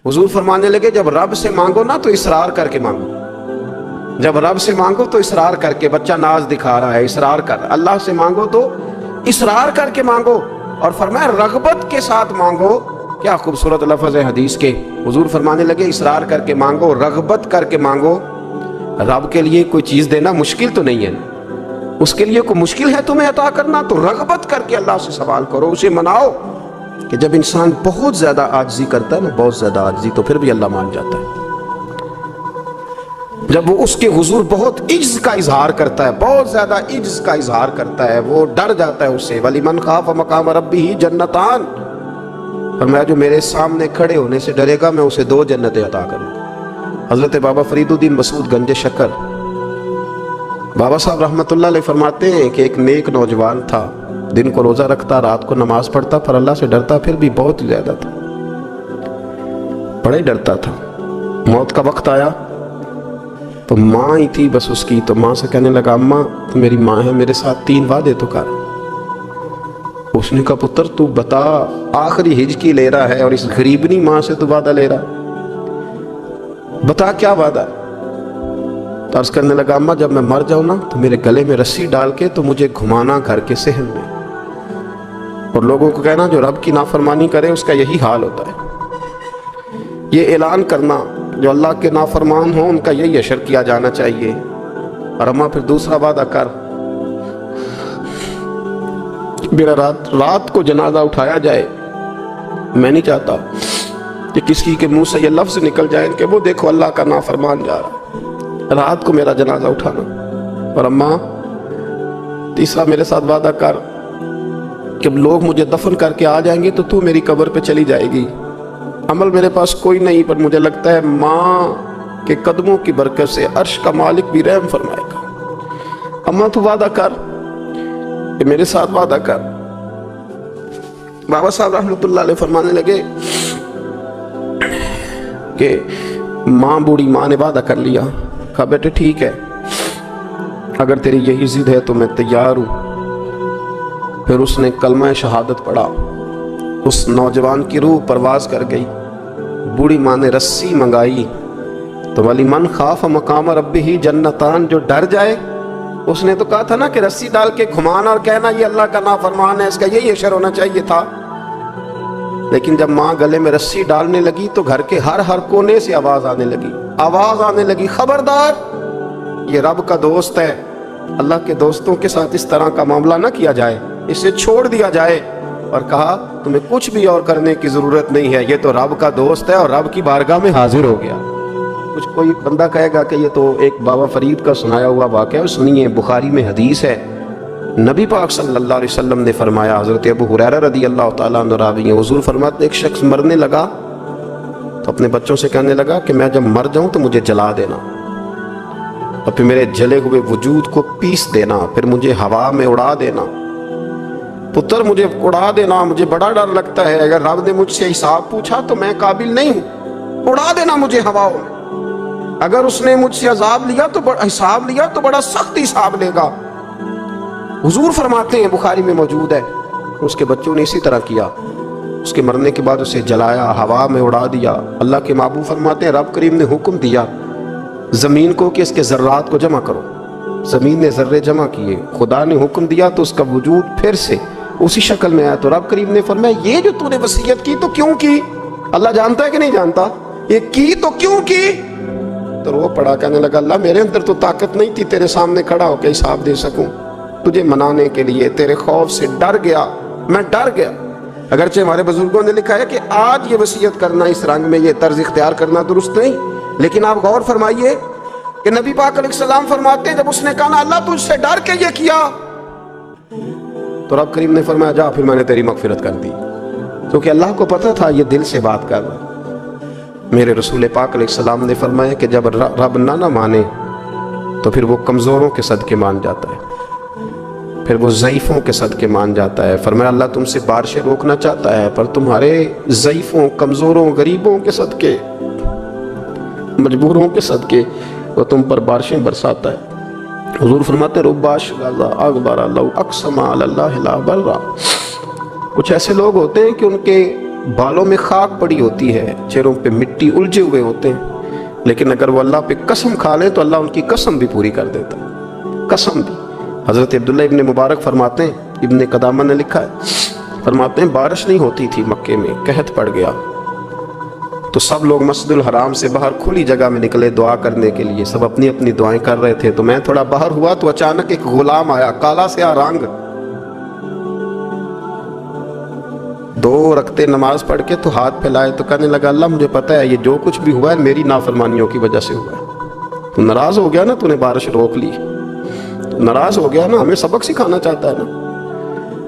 حضور فرمانے لگے جب رب سے مانگو نا تو اصرار کر کے مانگو، جب رب سے مانگو تو اصرار کر کے، بچہ ناز دکھا رہا ہے اصرار کر، اللہ سے مانگو تو اصرار کر کے مانگو، اور فرمایا رغبت کے ساتھ مانگو۔ کیا خوبصورت لفظ ہے حدیث کے، حضور فرمانے لگے اصرار کر کے مانگو، رغبت کر کے مانگو۔ رب کے لیے کوئی چیز دینا مشکل تو نہیں ہے نا، اس کے لیے کوئی مشکل ہے تمہیں عطا کرنا؟ تو رغبت کر کے اللہ سے سوال کرو، اسے مناؤ۔ کہ جب انسان بہت زیادہ عاجزی کرتا ہے نا، بہت زیادہ عاجزی، تو پھر بھی اللہ مان جاتا ہے۔ جب وہ اس کے حضور بہت عجز کا اظہار کرتا ہے، بہت زیادہ عجز کا اظہار کرتا ہے، وہ ڈر جاتا ہے اس سے۔ وَلِمَنْ خَافَ مَقَامَ رَبِّهِ جَنَّتَانِ، فرمایا جو میرے سامنے کھڑے ہونے سے ڈرے گا میں اسے 2 جنتیں عطا کروں گا۔ حضرت بابا فرید الدین مسعود گنج شکر بابا صاحب رحمۃ اللہ علیہ فرماتے ہیں کہ ایک نیک نوجوان تھا، دن کو روزہ رکھتا، رات کو نماز پڑھتا، پر اللہ سے ڈرتا پھر بھی بہت زیادہ تھا، بڑا ہی ڈرتا تھا۔ موت کا وقت آیا تو ماں ہی تھی بس اس کی، تو ماں سے کہنے لگا اماں تو میری ماں ہے، میرے ساتھ 3 وعدے تو کر۔ اس نے کہا پتر تو بتا، آخری ہج کی لے رہا ہے اور اس غریبنی ماں سے تو وعدہ لے رہا ہے، بتا کیا وعدہ؟ تو عرض کرنے لگا اماں جب میں مر جاؤں نا تو میرے گلے میں رسی ڈال کے تو مجھے گھمانا گھر کے صحن میں، اور لوگوں کو کہنا جو رب کی نافرمانی کرے اس کا یہی حال ہوتا ہے۔ یہ اعلان کرنا جو اللہ کے نافرمان ہوں ان کا یہی اشر کیا جانا چاہیے۔ اور اماں پھر دوسرا وعدہ کر، میرا رات کو جنازہ اٹھایا جائے، میں نہیں چاہتا کہ کسی کے منہ سے یہ لفظ نکل جائے کہ وہ دیکھو اللہ کا نافرمان جا رہا، رات کو میرا جنازہ اٹھانا۔ اور اماں تیسرا میرے ساتھ وعدہ کر کہ لوگ مجھے دفن کر کے آ جائیں گے تو میری قبر پہ چلی جائے گی، عمل میرے پاس کوئی نہیں، پر مجھے لگتا ہے ماں کے قدموں کی برکت سے عرش کا مالک بھی رحم فرمائے گا۔ اماں تو وعدہ کر کہ میرے ساتھ وعدہ کر۔ بابا صاحب رحمۃ اللہ علیہ فرمانے لگے کہ ماں بوڑھی ماں نے وعدہ کر لیا، کہا بیٹے ٹھیک ہے اگر تیری یہی ضد ہے تو میں تیار ہوں۔ پھر اس نے کلمہ شہادت پڑھا، اس نوجوان کی روح پرواز کر گئی، بوڑھی ماں نے رسی منگائی تو وَلِمَنْ خَافَ مَقَامَ رَبِّهِ جَنَّتَانِ، جو ڈر جائے، اس نے تو کہا تھا نا کہ رسی ڈال کے گھمانا اور کہنا یہ اللہ کا نافرمان ہے، اس کا یہی اشر ہونا چاہیے تھا۔ لیکن جب ماں گلے میں رسی ڈالنے لگی تو گھر کے ہر کونے سے آواز آنے لگی خبردار یہ رب کا دوست ہے، اللہ کے دوستوں کے ساتھ اس طرح کا معاملہ نہ کیا جائے، اسے چھوڑ دیا جائے۔ اور کہا تمہیں کچھ بھی اور کرنے کی ضرورت نہیں ہے، یہ تو رب کا دوست ہے اور رب کی بارگاہ میں حاضر ہو گیا۔ کچھ کوئی بندہ کہے گا کہ یہ تو ایک بابا فرید کا سنایا ہوا واقعہ ہے، سنیے بخاری میں حدیث ہے، نبی پاک صلی اللہ علیہ وسلم نے فرمایا، حضرت ابو ہریرہ رضی اللہ تعالیٰ عنہ راوی ہیں، حضور فرماتے ایک شخص مرنے لگا تو اپنے بچوں سے کہنے لگا کہ میں جب مر جاؤں تو مجھے جلا دینا، اور پھر میرے جلے ہوئے وجود کو پیس دینا، پھر مجھے ہوا میں اڑا دینا۔ پتر مجھے اڑا دینا، مجھے بڑا ڈر لگتا ہے، اگر رب نے مجھ سے حساب پوچھا تو میں قابل نہیں ہوں، اڑا دینا مجھے ہواؤں میں۔ اگر اس نے مجھ سے عذاب لیا تو حساب لیا تو بڑا سخت حساب لے گا۔ حضور فرماتے ہیں بخاری میں موجود ہے، اس کے بچوں نے اسی طرح کیا، اس کے مرنے کے بعد اسے جلایا، ہوا میں اڑا دیا۔ اللہ کے محبوب فرماتے ہیں رب کریم نے حکم دیا زمین کو کہ اس کے ذرات کو جمع کرو، زمین نے ذرے جمع کیے، خدا نے حکم دیا تو اس کا وجود پھر سے اسی شکل میں آیا۔ تو رب کریم نے فرمایا یہ جو تو نے وصیت کی تو کیوں کی؟ اللہ جانتا ہے کہ نہیں جانتا؟ یہ کی تو کیوں کی؟ تو وہ پڑا کہنے لگا اللہ میرے اندر تو طاقت نہیں تھی تیرے سامنے کھڑا ہو کے حساب دے سکوں، تجھے منانے کے لیے تیرے خوف سے ڈر گیا، میں ڈر گیا۔ اگرچہ ہمارے بزرگوں نے لکھا ہے کہ آج یہ وصیت کرنا اس رنگ میں یہ طرز اختیار کرنا درست نہیں، لیکن آپ غور فرمائیے کہ نبی پاک علیہ السلام فرماتے ہیں جب اس نے کہا نا اللہ تجھ سے ڈر کے یہ کیا، تو رب کریم نے فرمایا جا پھر میں نے تیری مغفرت کر دی، کیونکہ اللہ کو پتہ تھا یہ دل سے بات کر رہا۔ میرے رسول پاک علیہ السلام نے فرمایا کہ جب رب نہ مانے تو پھر وہ کمزوروں کے صدقے مان جاتا ہے، پھر وہ ضعیفوں کے صدقے مان جاتا ہے۔ فرمایا اللہ تم سے بارشیں روکنا چاہتا ہے پر تمہارے ضعیفوں، کمزوروں، غریبوں کے صدقے، مجبوروں کے صدقے وہ تم پر بارشیں برساتا ہے۔ حضور فرماتے رب اشغاذا اغبر لو اقسم علی اللہ لا برا، کچھ ایسے لوگ ہوتے ہیں کہ ان کے بالوں میں خاک پڑی ہوتی ہے, چہروں پہ مٹی الجھے ہوئے ہوتے ہیں, لیکن اگر وہ اللہ پہ قسم کھا لیں تو اللہ ان کی قسم بھی پوری کر دیتا ہے, قسم بھی. حضرت عبداللہ ابن مبارک فرماتے ہیں, ابن قدامہ نے لکھا ہے, فرماتے ہیں بارش نہیں ہوتی تھی مکے میں, قحط پڑ گیا تو سب لوگ مسجد الحرام سے باہر کھلی جگہ میں نکلے دعا کرنے کے لیے, سب اپنی اپنی دعائیں کر رہے تھے. تو میں تھوڑا باہر ہوا تو اچانک ایک غلام آیا, کالا سیاہ رنگ, 2 رکعتیں نماز پڑھ کے تو ہاتھ پھیلائے تو کہنے لگا اللہ مجھے پتہ ہے یہ جو کچھ بھی ہوا ہے میری نافرمانیوں کی وجہ سے ہوا ہے. تو ناراض ہو گیا نا, تو نے بارش روک لی, ناراض ہو گیا نا, ہمیں سبق سکھانا چاہتا ہے نا,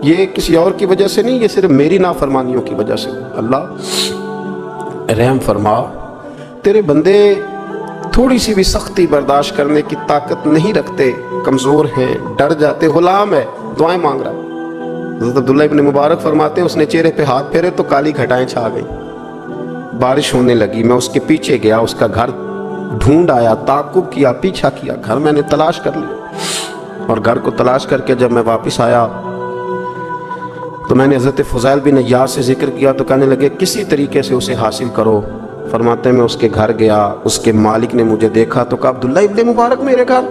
یہ کسی اور کی وجہ سے نہیں, یہ صرف میری نافرمانیوں کی وجہ سے. اللہ رحم فرما, تیرے بندے تھوڑی سی بھی سختی برداشت کرنے کی طاقت نہیں رکھتے, کمزور ہیں, ڈر جاتے, غلام ہے, دعائیں مانگ رہا ہے. حضرت عبداللہ ابن مبارک فرماتے ہیں اس نے چہرے پہ ہاتھ پھیرے تو کالی گھٹائیں چھا گئیں, بارش ہونے لگی. میں اس کے پیچھے گیا, اس کا گھر ڈھونڈ آیا, تعقب کیا, پیچھا کیا, گھر میں نے تلاش کر لیا, اور گھر کو تلاش کر کے جب میں واپس آیا تو میں نے حضرت فضیل بن عیاض سے ذکر کیا تو کہنے لگے کسی طریقے سے اسے حاصل کرو. فرماتے ہیں میں اس کے گھر گیا, اس کے مالک نے مجھے دیکھا تو کہا عبداللہ ابن مبارک میرے گھر,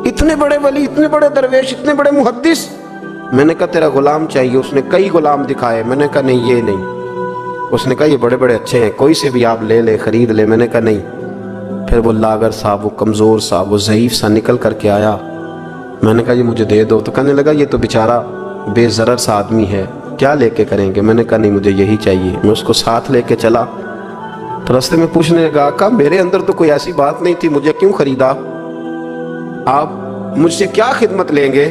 اتنے بڑے ولی, اتنے بڑے درویش, اتنے بڑے محدث. میں نے کہا تیرا غلام چاہیے. اس نے کئی غلام دکھائے, میں نے کہا نہیں یہ نہیں. اس نے کہا یہ بڑے بڑے اچھے ہیں, کوئی سے بھی آپ لے لے, خرید لے. میں نے کہا نہیں. پھر وہ لاغر صاحب, وہ کمزور صاحب, وہ ضعیف سا نکل کر کے آیا. میں نے کہا یہ مجھے دے دو. تو کہنے لگا یہ تو بیچارہ بے ضرر سا آدمی ہے, کیا لے کے کریں گے. میں نے کہا نہیں مجھے یہی چاہیے. میں اس کو ساتھ لے کے چلا تو راستے میں پوچھنے لگا کہا میرے اندر تو کوئی ایسی بات نہیں تھی, مجھے کیوں خریدا, آپ مجھ سے کیا خدمت لیں گے.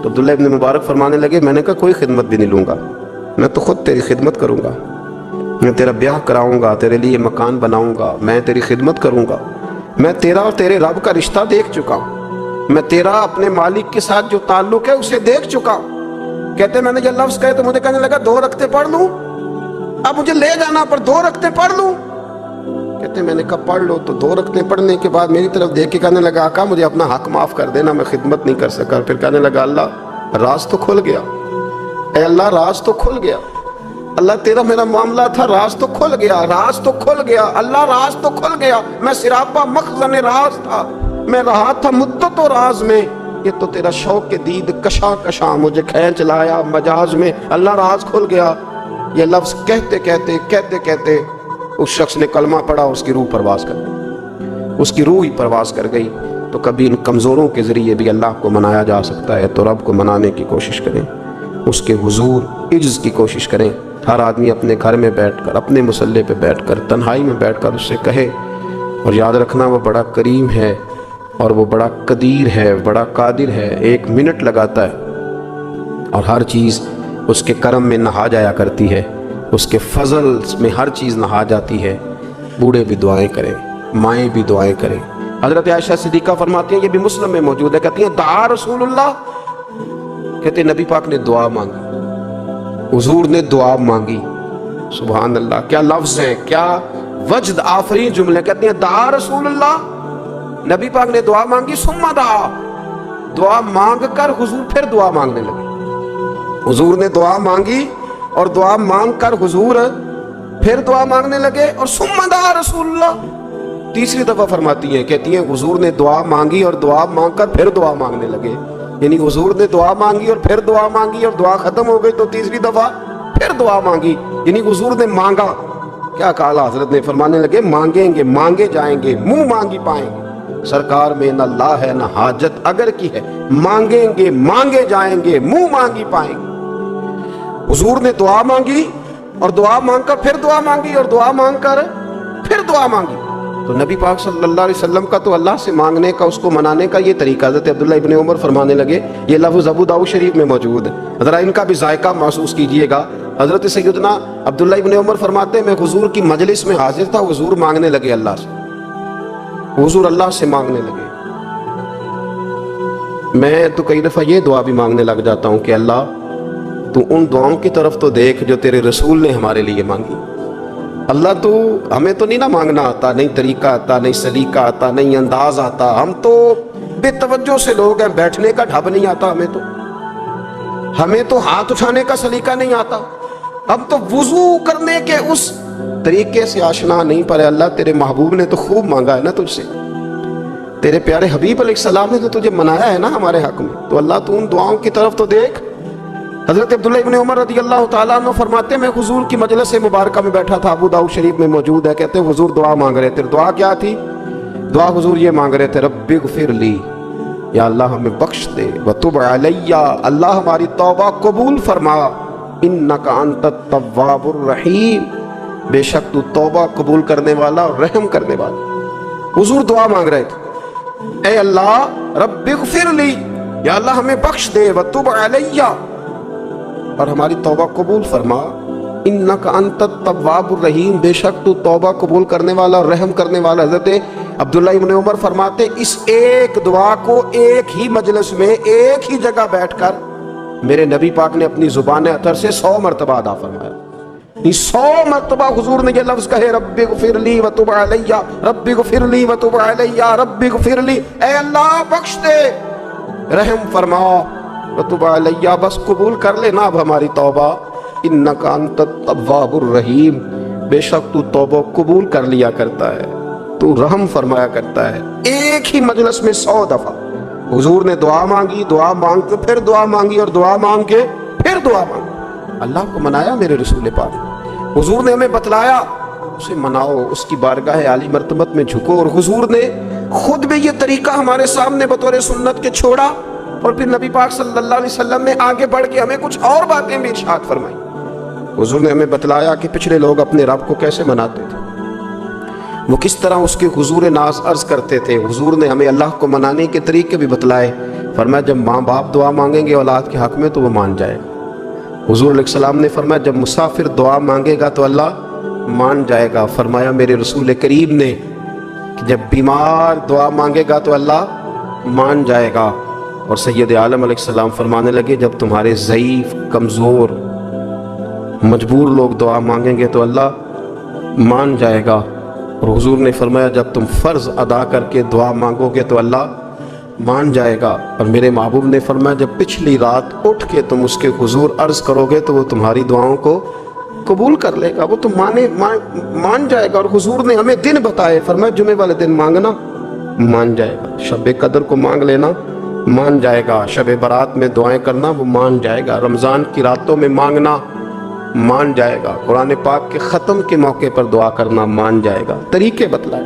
تو عبداللہ ابن مبارک فرمانے لگے میں نے کہا کوئی خدمت بھی نہیں لوں گا, میں تو خود تیری خدمت کروں گا, میں تیرا بیاہ کراؤں گا, تیرے لیے مکان بناؤں گا, میں تیری خدمت کروں گا. میں تیرا اور تیرے رب کا رشتہ دیکھ چکا ہوں, میں تیرا اپنے مالک کے ساتھ جو تعلق ہے اسے دیکھ چکا ہوں. کہتے میں نے یہ لفظ کہے تو مجھے کہنے لگا 2 رکعتیں پڑھ لوں, اب مجھے لے جانا پر 2 رکعتیں پڑھ لوں. کہتے میں نے کہا پڑھ لو. تو 2 رکعتیں پڑھنے کے بعد میری طرف دیکھ کے کہنے لگا آقا مجھے اپنا حق معاف کر دینا, میں خدمت نہیں کر سکا. پھر کہنے لگا اللہ راز تو کھل گیا, اے اللہ راز تو کھل گیا, اللہ تیرا میرا معاملہ تھا, راز تو کھل گیا, راز تو کھل گیا, اللہ راز تو کھل گیا. میں سراپا مخزن راز تھا, میں رہا تھا مدت و راز میں, یہ تو تیرا شوق کے دید کشاں کشاں مجھے کھینچ لایا مجاز میں, اللہ راز کھل گیا. یہ لفظ کہتے کہتے کہتے کہتے اس شخص نے کلمہ پڑھا, اس کی روح پرواز کر گئی, اس کی روح ہی پرواز کر گئی. تو کبھی ان کمزوروں کے ذریعے بھی اللہ کو منایا جا سکتا ہے, تو رب کو منانے کی کوشش کریں, اس کے حضور عجز کی کوشش کریں. ہر آدمی اپنے گھر میں بیٹھ کر, اپنے مصلے پہ بیٹھ کر, تنہائی میں بیٹھ کر اس سے کہے, اور یاد رکھنا وہ بڑا کریم ہے اور وہ بڑا قدیر ہے, بڑا قادر ہے. 1 منٹ لگاتا ہے اور ہر چیز اس کے کرم میں نہا جایا کرتی ہے, اس کے فضل میں ہر چیز نہا جاتی ہے. بوڑھے بھی دعائیں کریں, مائیں بھی دعائیں کریں. حضرت عائشہ صدیقہ فرماتی ہیں, یہ بھی مسلم میں موجود ہے, کہتی ہیں دعا رسول اللہ, کہتے ہیں نبی پاک نے دعا مانگی, حضور نے دعا مانگی. سبحان اللہ, کیا لفظ ہیں, کیا وجد آفرین جملے. کہتی ہیں دعا رسول اللہ, نبی پاک نے دعا مانگی, ثم دعا, دعا مانگ کر حضور پھر دعا مانگنے لگے. حضور نے دعا مانگی اور دعا مانگ کر حضور پھر دعا مانگنے لگے, اور ثم دعا رسول اللہ. تیسری دفعہ فرماتی ہیں, کہتی ہیں حضور نے دعا مانگی اور دعا مانگ کر پھر دعا مانگنے لگے. یعنی حضور نے دعا مانگی اور پھر دعا مانگی, اور دعا ختم ہو گئی تو تیسری دفعہ پھر دعا مانگی. یعنی حضور نے مانگا. کیا کہا حضرت نے, فرمانے لگے مانگیں گے مانگے جائیں گے, منہ مانگی پائیں گے. سرکار میں نہ لا ہے نہ حاجت اگر کی ہے, مانگیں گے مانگے جائیں گے, منہ مانگی پائیں گے. حضور نے دعا مانگی اور دعا مانگ کر پھر دعا مانگی, اور دعا مانگ کر پھر دعا مانگی. تو نبی پاک صلی اللہ علیہ وسلم کا تو اللہ سے مانگنے کا, اس کو منانے کا یہ طریقہ. حضرت عبداللہ ابن عمر فرمانے لگے, یہ لفظ ابو داؤد شریف میں موجود ہے, ذرا ان کا بھی ذائقہ محسوس کیجئے گا. حضرت سیدنا عبداللہ ابن عمر فرماتے ہیں میں حضور کی مجلس میں حاضر تھا, حضور مانگنے لگے اللہ سے, حضور اللہ سے مانگنے لگے. میں تو کئی دفعہ یہ دعا بھی مانگنے لگ جاتا ہوں کہ اللہ تو ان دعاؤں کی طرف تو دیکھ جو تیرے رسول نے ہمارے لیے مانگی. اللہ تو ہمیں تو نہیں نہ مانگنا آتا, نہیں طریقہ آتا, نہیں سلیقہ آتا, نہیں انداز آتا. ہم تو بے توجہ سے لوگ ہیں, بیٹھنے کا ڈھب نہیں آتا ہمیں تو ہاتھ اٹھانے کا سلیقہ نہیں آتا. اب تو وضو کرنے کے اس طریقے سے آشنا نہیں پر اللہ تیرے محبوب نے تو خوب مانگا ہے نا تجھ سے، تیرے پیارے حبیب علیہ السلام نے تو تجھے منایا ہے نا ہمارے حق میں، تو اللہ تو ان دعاؤں کی طرف تو دیکھ۔ حضرت عبداللہ ابن عمر رضی اللہ تعالیٰ عنہ فرماتے ہیں میں حضور کی مجلس مبارکہ میں بیٹھا تھا، ابو داؤد شریف میں موجود ہے، کہتے ہیں حضور دعا مانگ رہے تھے۔ دعا کیا تھی؟ دعا حضور یہ مانگ رہے تھے، رب اغفر لی، یا اللہ ہمیں بخش دے، وتب علیہ، اللہ ہماری توبہ قبول فرما، انک انت التواب الرحیم، بے شک تو توبہ قبول کرنے والا اور رحم کرنے والا۔ حضور دعا مانگ رہے تھے، اے اللہ رب اغفر لی، یا اللہ ہمیں بخش دے، وتب علیہ، اور ہماری توبہ قبول فرما، انک انت التواب الرحیم، بے شک تو توبہ قبول کرنے والا اور رحم کرنے والا۔ حضرت عبداللہ ابن عمر فرماتے اس ایک دعا کو ایک ہی مجلس میں ایک ہی جگہ بیٹھ کر میرے نبی پاک نے اپنی زبان اطہر سے 100 مرتبہ ادا فرمایا۔ 100 مرتبہ حضور نے یہ لفظ کہے، رب اغفر لی وتب علیہ، رب اغفر لی وتب علیہ، رب اغفر لی، اے اللہ بخش دے، رحم فرما، وتب علیہ، بس قبول کر لینا اب ہماری توبہ، انک انت التواب الرحیم، بے شک تو توبہ قبول کر لیا کرتا ہے، تو رحم فرمایا کرتا ہے۔ ایک ہی مجلس میں 100 دفعہ حضور نے دعا مانگی، دعا مانگ کے پھر دعا مانگی، اور دعا مانگ کے پھر دعا مانگی۔ اللہ کو منایا میرے رسول پاک، حضور نے ہمیں بتلایا، اسے مناؤ، اس کی بارگاہ عالی مرتبت میں جھکو، اور حضور نے خود بھی یہ طریقہ ہمارے سامنے بطور سنت کے چھوڑا، اور پھر نبی پاک صلی اللہ علیہ وسلم نے آگے بڑھ کے ہمیں کچھ اور باتیں بھی ارشاد فرمائی۔ حضور نے ہمیں بتلایا کہ پچھلے لوگ اپنے رب کو کیسے مناتے تھے، وہ کس طرح اس کے حضور ناز عرض کرتے تھے۔ حضور نے ہمیں اللہ کو منانے کے طریقے بھی بتلائے، فرمایا جب ماں باپ دعا مانگیں گے اولاد کے حق میں تو وہ مان جائے گا۔ حضور علیہ السلام نے فرمایا جب مسافر دعا مانگے گا تو اللہ مان جائے گا۔ فرمایا میرے رسول کریم نے کہ جب بیمار دعا مانگے گا تو اللہ مان جائے گا۔ اور سید عالم علیہ السلام فرمانے لگے جب تمہارے ضعیف، کمزور، مجبور لوگ دعا مانگیں گے تو اللہ مان جائے گا۔ اور حضور نے فرمایا جب تم فرض ادا کر کے دعا مانگو گے تو اللہ مان جائے گا۔ اور میرے محبوب نے فرمایا جب پچھلی رات اٹھ کے تم اس کے حضور عرض کرو گے تو وہ تمہاری دعاؤں کو قبول کر لے گا، وہ تو مان جائے گا۔ اور حضور نے ہمیں دن بتائے، فرمایا جمعے والے دن مانگنا مان جائے گا، شب قدر کو مانگ لینا مان جائے گا، شب برات میں دعائیں کرنا وہ مان جائے گا، رمضان کی راتوں میں مانگنا مان جائے گا، قرآن پاک کے ختم کے موقع پر دعا کرنا مان جائے گا۔ طریقے بتلائے۔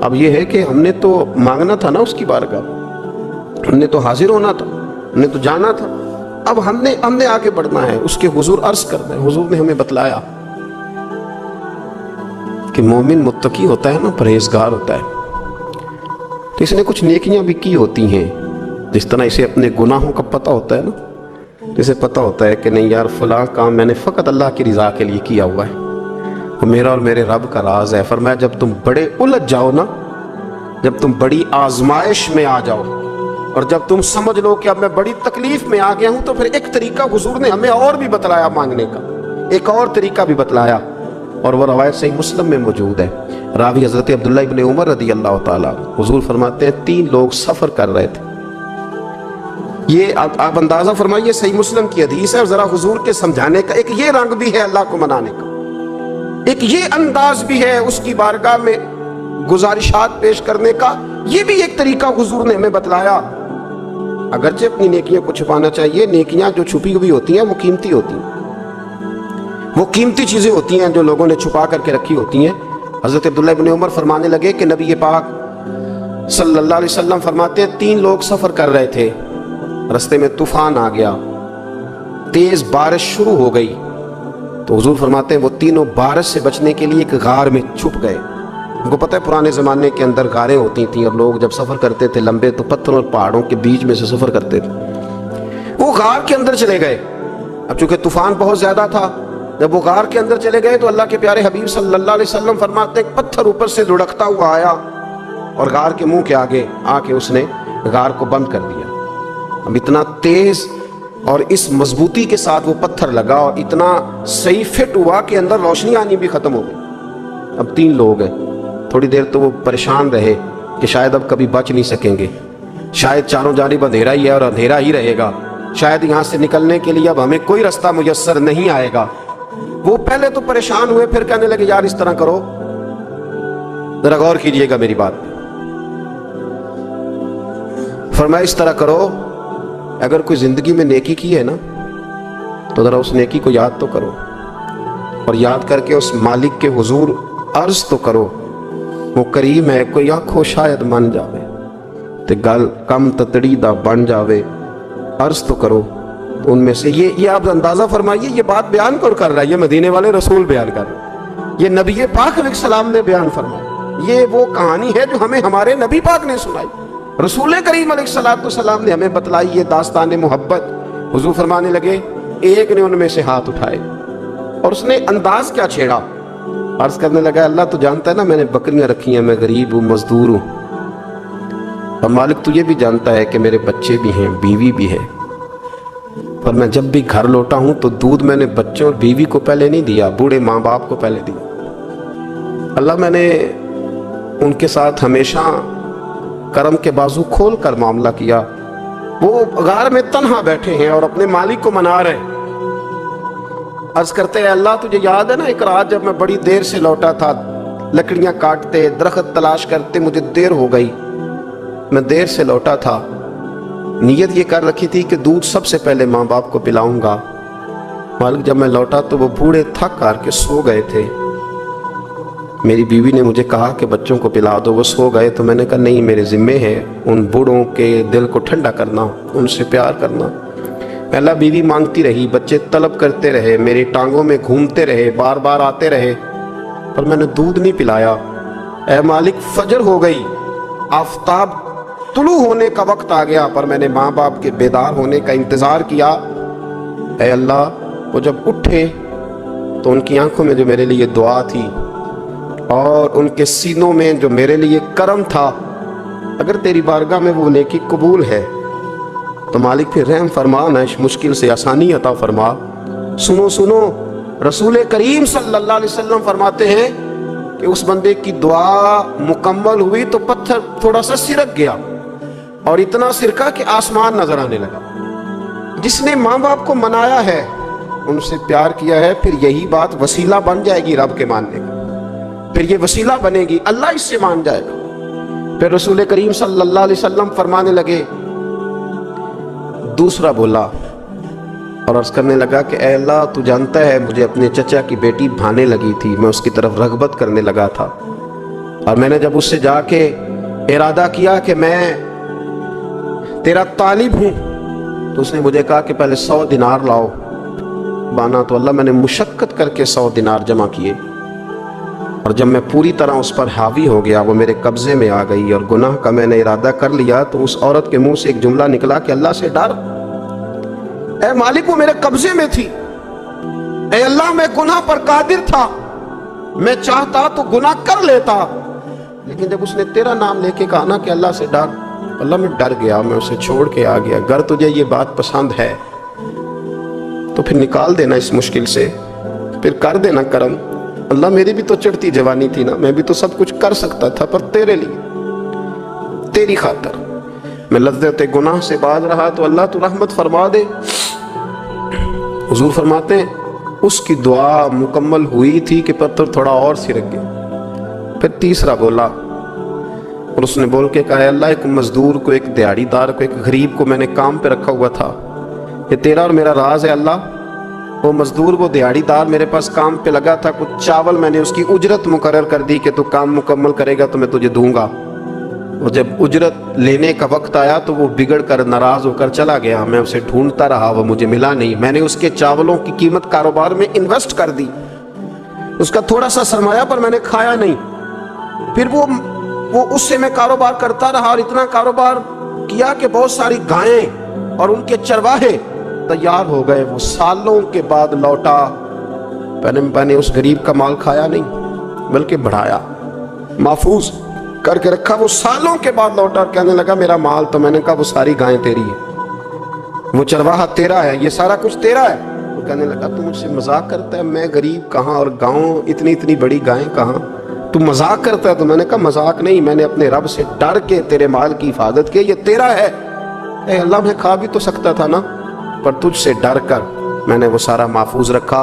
اب یہ ہے کہ ہم نے تو مانگنا تھا نا اس کی بارگاہ، ہم نے تو حاضر ہونا تھا، ہم نے تو جانا تھا، اب ہم نے آگے بڑھنا ہے، اس کے حضور عرض کرنا ہے۔ حضور نے ہمیں بتلایا کہ مومن متقی ہوتا ہے نا، پرہیزگار ہوتا ہے، تو اس نے کچھ نیکیاں بھی کی ہوتی ہیں، جس طرح اسے اپنے گناہوں کا پتہ ہوتا ہے نا، جسے پتہ ہوتا ہے کہ نہیں یار فلاں کام میں نے فقط اللہ کی رضا کے لیے کیا ہوا ہے، وہ میرا اور میرے رب کا راز ہے۔ فرمایا جب تم بڑے الجھ جاؤ نا، جب تم بڑی آزمائش میں آ جاؤ، اور جب تم سمجھ لو کہ اب میں بڑی تکلیف میں آ گیا ہوں، تو پھر ایک طریقہ حضور نے ہمیں اور بھی بتلایا مانگنے کا، ایک اور طریقہ بھی بتلایا، اور وہ روایت صحیح مسلم میں موجود ہے۔ راوی حضرت عبداللہ ابن عمر رضی اللہ تعالیٰ، حضور فرماتے ہیں 3 لوگ سفر کر رہے تھے، یہ آپ اندازہ فرمائیے صحیح مسلم کی حدیث ہے، اور ذرا حضور کے سمجھانے کا ایک یہ رنگ بھی ہے اللہ کو منانے کا، ایک یہ انداز بھی ہے اس کی بارگاہ میں گزارشات پیش کرنے کا، یہ بھی ایک طریقہ حضور نے ہمیں بتلایا۔ اگرچہ اپنی نیکیوں کو چھپانا چاہیے، نیکیاں جو چھپی ہوئی ہوتی ہیں وہ قیمتی ہوتی ہیں، وہ قیمتی چیزیں ہوتی ہیں جو لوگوں نے چھپا کر کے رکھی ہوتی ہیں۔ حضرت عبداللہ ابن عمر فرمانے لگے کہ نبی پاک صلی اللہ علیہ وسلم فرماتے ہیں 3 لوگ سفر کر رہے تھے، رستے میں طوفان آ گیا، تیز بارش شروع ہو گئی، تو حضور فرماتے ہیں وہ تینوں بارش سے بچنے کے لیے ایک غار میں چھپ گئے۔ ان کو پتہ ہے پرانے زمانے کے اندر غاریں ہوتی تھیں، اور لوگ جب سفر کرتے تھے لمبے تو پتھروں اور پہاڑوں کے بیچ میں سے سفر کرتے تھے، وہ غار کے اندر چلے گئے۔ اب چونکہ طوفان بہت زیادہ تھا، جب وہ غار کے اندر چلے گئے تو اللہ کے پیارے حبیب صلی اللہ علیہ وسلم فرماتے ہیں پتھر اوپر سے لڑکتا ہوا آیا اور غار کے منہ کے آگے آ کے اس نے غار کو بند کر دیا۔ اب اتنا تیز اور اس مضبوطی کے ساتھ وہ پتھر لگا، اور اتنا صحیح فٹ ہوا کہ اندر روشنی آنی بھی ختم ہو گئی۔ اب 3 لوگ ہیں، تھوڑی دیر تو وہ پریشان رہے کہ شاید اب کبھی بچ نہیں سکیں گے، شاید چاروں جانب اندھیرا ہی ہے اور اندھیرا ہی رہے گا، شاید یہاں سے نکلنے کے لیے اب ہمیں کوئی راستہ میسر نہیں آئے گا۔ وہ پہلے تو پریشان ہوئے، پھر کہنے لگے یار اس طرح کرو، ذرا غور کیجئے گا میری بات. فرمایا اس طرح کرو، اگر کوئی زندگی میں نیکی کی ہے نا تو ذرا اس نیکی کو یاد تو کرو، اور یاد کر کے اس مالک کے حضور عرض تو کرو، وہ کریم ہے، کوئی آنکھوں شاید من جاوے تے گل کم تتڑی دا بن جاوے، عرض تو کرو. ان میں سے یہ آپ اندازہ فرمائیے، یہ بات بیان کون کر رہا ہے؟ یہ مدینے والے رسول بیان کر رہے ہیں، یہ نبی پاک علیہ السلام نے بیان فرمایا. یہ وہ کہانی ہے جو ہمیں ہمارے نبی پاک نے سنائی، رسول کریم علیہ السلام نے ہمیں بتلائی، یہ داستان محبت. حضور فرمانے لگے ایک نے ان میں سے ہاتھ اٹھائے اور اس نے انداز کیا چھیڑا، عرض کرنے لگا اللہ تو جانتا ہے نا میں نے بکریاں رکھی ہیں، میں غریب ہوں، مزدور ہوں، اور مالک تو یہ بھی جانتا ہے کہ میرے بچے بھی ہیں، بیوی بھی ہے، اور میں جب بھی گھر لوٹا ہوں تو دودھ میں نے بچوں اور بیوی کو پہلے نہیں دیا، بوڑھے ماں باپ کو پہلے دیا. اللہ میں نے ان کے ساتھ ہمیشہ کرم کے بازو کھول کر معاملہ کیا. وہ غار میں تنہا بیٹھے ہیں اور اپنے مالک کو منا رہے ہیں. عرض کرتے ہیں اللہ تجھے یاد ہے نا ایک رات جب میں بڑی دیر سے لوٹا تھا، لکڑیاں کاٹتے، درخت تلاش کرتے، مجھے دیر ہو گئی، میں دیر سے لوٹا تھا، نیت یہ کر رکھی تھی کہ دودھ سب سے پہلے ماں باپ کو پلاؤں گا. مالک جب میں لوٹا تو وہ بوڑھے تھک کر کے سو گئے تھے. میری بیوی نے مجھے کہا کہ بچوں کو پلا دو، وہ سو گئے. تو میں نے کہا نہیں، میرے ذمے ہے ان بوڑھوں کے دل کو ٹھنڈا کرنا، ان سے پیار کرنا. اللہ بیوی مانگتی رہی، بچے طلب کرتے رہے، میری ٹانگوں میں گھومتے رہے، بار بار آتے رہے، پر میں نے دودھ نہیں پلایا. اے مالک فجر ہو گئی، آفتاب طلوع ہونے کا وقت آ گیا، پر میں نے ماں باپ کے بیدار ہونے کا انتظار کیا. اے اللہ وہ جب اٹھے تو ان کی آنکھوں میں جو میرے لیے دعا تھی اور ان کے سینوں میں جو میرے لیے کرم تھا، اگر تیری بارگاہ میں وہ نیکی قبول ہے تو مالک پھر رحم فرما، نہ اس مشکل سے آسانی عطا فرما. سنو رسول کریم صلی اللہ علیہ وسلم فرماتے ہیں کہ اس بندے کی دعا مکمل ہوئی تو پتھر تھوڑا سا سرک گیا، اور اتنا سرکا کہ آسمان نظر آنے لگا. جس نے ماں باپ کو منایا ہے، ان سے پیار کیا ہے، پھر یہی بات وسیلہ بن جائے گی رب کے ماننے کا، پھر یہ وسیلہ بنے گی، اللہ اس سے مان جائے گا. پھر رسول کریم صلی اللہ علیہ وسلم فرمانے لگے، دوسرا بولا اور عرض کرنے لگا کہ اے اللہ تو جانتا ہے مجھے اپنے چچا کی بیٹی بھانے لگی تھی، میں اس کی طرف رغبت کرنے لگا تھا، اور میں نے جب اس سے جا کے ارادہ کیا کہ میں تیرا طالب ہوں تو اس نے مجھے کہا کہ پہلے 100 دینار لاؤ. بانا تو اللہ میں نے مشقت کر کے 100 دینار جمع کیے، اور جب میں پوری طرح اس پر حاوی ہو گیا، وہ میرے قبضے میں آ گئی اور گناہ کا میں نے ارادہ کر لیا، تو اس عورت کے منہ سے ایک جملہ نکلا کہ اللہ سے ڈر. اے مالک وہ میرے قبضے میں تھی، اے اللہ میں گناہ پر قادر تھا، میں چاہتا تو گناہ کر لیتا، لیکن جب اس نے تیرا نام لے کے کہا نا کہ اللہ سے ڈر، اللہ میں ڈر گیا، میں اسے چھوڑ کے آ گیا. اگر تجھے یہ بات پسند ہے تو پھر نکال دینا اس مشکل سے، پھر کر دینا کرم. اللہ میری بھی تو چڑھتی جوانی تھی نا، میں بھی تو سب کچھ کر سکتا تھا، پر تیرے لیے، تیری خاطر میں لذت گناہ سے باز رہا، تو اللہ تو رحمت فرما دے. حضور فرماتے ہیں اس کی دعا مکمل ہوئی تھی کہ پتھر تھوڑا اور سرک گیا. پھر تیسرا بولا اور اس نے بول کے کہا، اللہ ایک مزدور کو، ایک دیہڑی دار کو، ایک غریب کو میں نے کام پہ رکھا ہوا تھا، یہ تیرا اور میرا راز ہے اللہ. وہ مزدور وہ دیہڑی دار میرے پاس کام پہ لگا تھا، کچھ چاول میں نے اس کی اجرت مقرر کر دی کہ تو کام مکمل کرے گا تو میں تجھے دوں گا. اور جب اجرت لینے کا وقت آیا تو وہ بگڑ کر ناراض ہو کر چلا گیا. میں اسے ڈھونڈتا رہا، وہ مجھے ملا نہیں. میں نے اس کے چاولوں کی قیمت کاروبار میں انویسٹ کر دی، اس کا تھوڑا سا سرمایہ پر میں نے کھایا نہیں. پھر وہ اس سے میں کاروبار کرتا رہا اور اتنا کاروبار کیا کہ بہت ساری گائیں اور ان کے چرواہے تیار ہو گئے. وہ سالوں کے بعد لوٹا، میں نے اس غریب کا مال کھایا نہیں بلکہ بڑھایا، محفوظ کر کے رکھا. وہ سالوں کے بعد لوٹا اور کہنے لگا میرا مال، تو میں نے کہا وہ ساری گائیں تیری ہے، وہ چرواہا تیرا ہے، یہ سارا کچھ تیرا ہے. وہ کہنے لگا تو مجھ سے مذاق کرتا ہے، میں غریب کہاں اور گاؤں اتنی بڑی گائیں کہاں، تو مذاق کرتا ہے. تو میں نے کہا مذاق نہیں، میں نے اپنے رب سے ڈر کے تیرے مال کی حفاظت کی، یہ تیرا ہے. اے اللہ میں کھا بھی تو سکتا تھا نا، پر تجھ سے ڈر کر میں نے وہ سارا محفوظ رکھا.